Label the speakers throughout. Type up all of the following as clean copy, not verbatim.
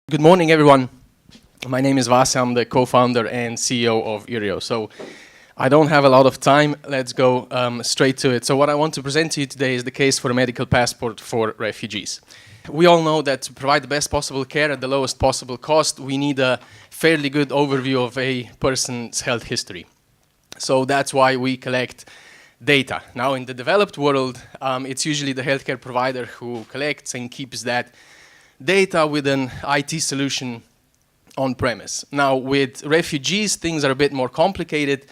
Speaker 1: Good morning, everyone. My name is Vasa. I'm the co-founder and CEO of Iryo. So I don't have a lot of time. Let's go straight to it. So what I want to present to you today is the case for a medical passport for refugees. We all know that to provide the best possible care at the lowest possible cost, we need a fairly good overview of a person's health history. So that's why we collect data. Now, in the developed world, it's usually the healthcare provider who collects and keeps that data with an IT solution on premise. Now, with refugees, things are a bit more complicated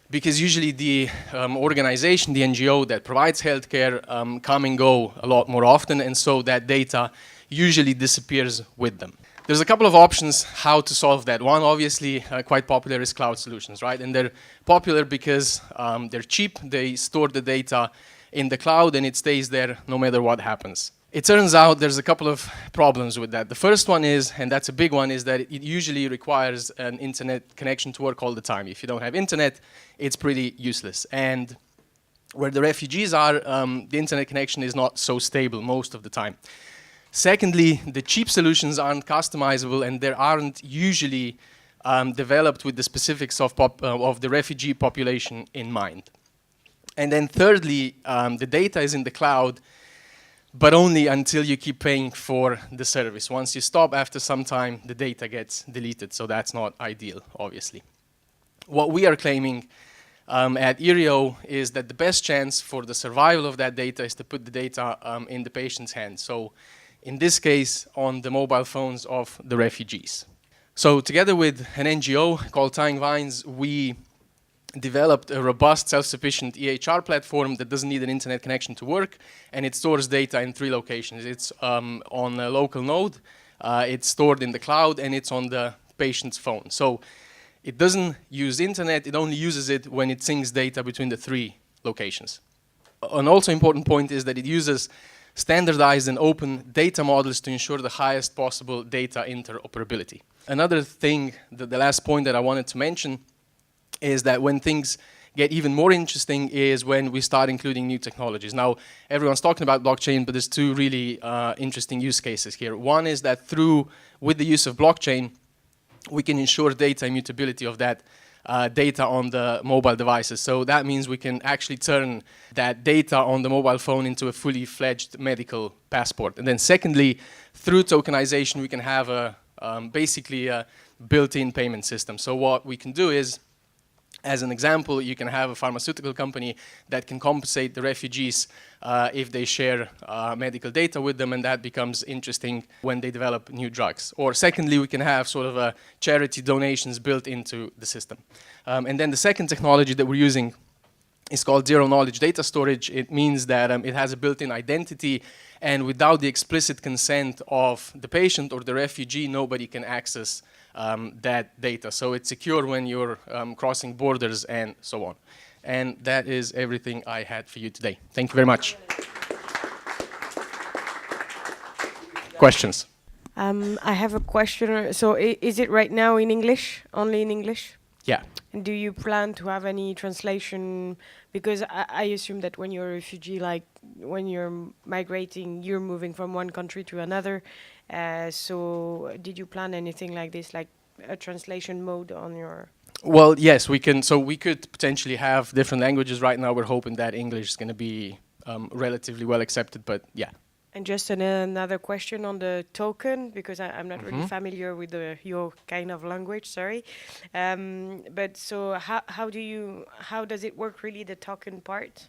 Speaker 1: because usually the organization, the NGO that provides healthcare, come and go a lot more often, and so that data usually disappears with them. There's a couple of options how to solve that. One, obviously, quite popular is cloud solutions, right? And they're popular because they're cheap. They store the data in the cloud and it stays there no matter what happens. It turns out there's a couple of problems with that. The first one is, and that's a big one, is that it usually requires an internet connection to work all the time. If you don't have internet, it's pretty useless. And where the refugees are, the internet connection is not so stable most of the time. Secondly, the cheap solutions aren't customizable and they aren't usually developed with the specifics of the refugee population in mind. And then thirdly, the data is in the cloud, but only until you keep paying for the service. Once you stop, after some time, the data gets deleted, so that's not ideal, obviously. What we are claiming at Iryo is that the best chance for the survival of that data is to put the data in the patient's hands. So in this case, on the mobile phones of the refugees. So together with an NGO called Tying Vines, we developed a robust, self-sufficient EHR platform that doesn't need an internet connection to work, and it stores data in 3 locations. It's on a local node, it's stored in the cloud, and it's on the patient's phone. So it doesn't use internet, it only uses it when it syncs data between the 3 locations. An also important point is that it uses standardized and open data models to ensure the highest possible data interoperability. Another thing, the last point that I wanted to mention, is that when things get even more interesting is when we start including new technologies. Now, everyone's talking about blockchain, but there's 2 really interesting use cases here. One is that with the use of blockchain, we can ensure data immutability of that data on the mobile devices. So that means we can actually turn that data on the mobile phone into a fully fledged medical passport. And then secondly, through tokenization, we can have basically a built-in payment system. So what we can do is, as an example, you can have a pharmaceutical company that can compensate the refugees if they share medical data with them, and that becomes interesting when they develop new drugs. Or secondly, we can have sort of a charity donations built into the system. And then the second technology that we're using is called zero-knowledge data storage. It means that it has a built-in identity, and without the explicit consent of the patient or the refugee, nobody can access that data. So it's secure when you're crossing borders and so on. And that is everything I had for you today. Thank you very much. Questions?
Speaker 2: I have a question. So is it right now in English, only in English?
Speaker 1: Yeah.
Speaker 2: And do you plan to have any translation? Because I assume that when you're a refugee, like when you're migrating, you're moving from one country to another. So did you plan anything like this, like a translation mode on your...
Speaker 1: Well, yes, we can. So we could potentially have different languages. Right now, we're hoping that English is going to be relatively well accepted, but yeah.
Speaker 2: And just another question on the token, because I'm not really familiar with your kind of language, sorry. But so how does it work really, the token part?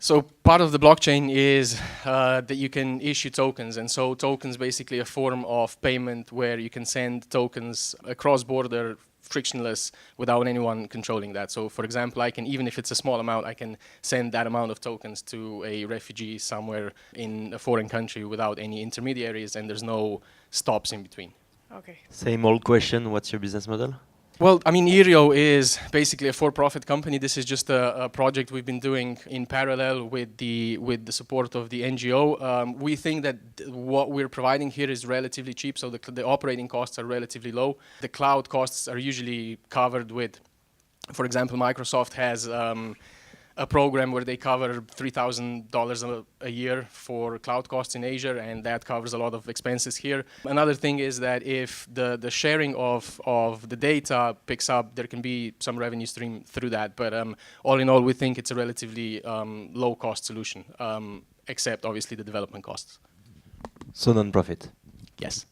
Speaker 1: So part of the blockchain is that you can issue tokens, and so tokens basically a form of payment where you can send tokens across border frictionless without anyone controlling that. So for example, I can, even if it's a small amount, I can send that amount of tokens to a refugee somewhere in a foreign country without any intermediaries, and there's no stops in between.
Speaker 2: Okay.
Speaker 3: Same old question, what's your business model?
Speaker 1: Well, I mean, Iryo is basically a for-profit company. This is just a project we've been doing in parallel with the support of the NGO. We think that what we're providing here is relatively cheap, so the operating costs are relatively low. The cloud costs are usually covered with, for example, Microsoft has a program where they cover $3,000 a year for cloud costs in Asia, and that covers a lot of expenses here. Another thing is that if the sharing of the data picks up, there can be some revenue stream through that. But all in all, we think it's a relatively low-cost solution, except obviously the development costs.
Speaker 3: So non-profit.
Speaker 1: Yes.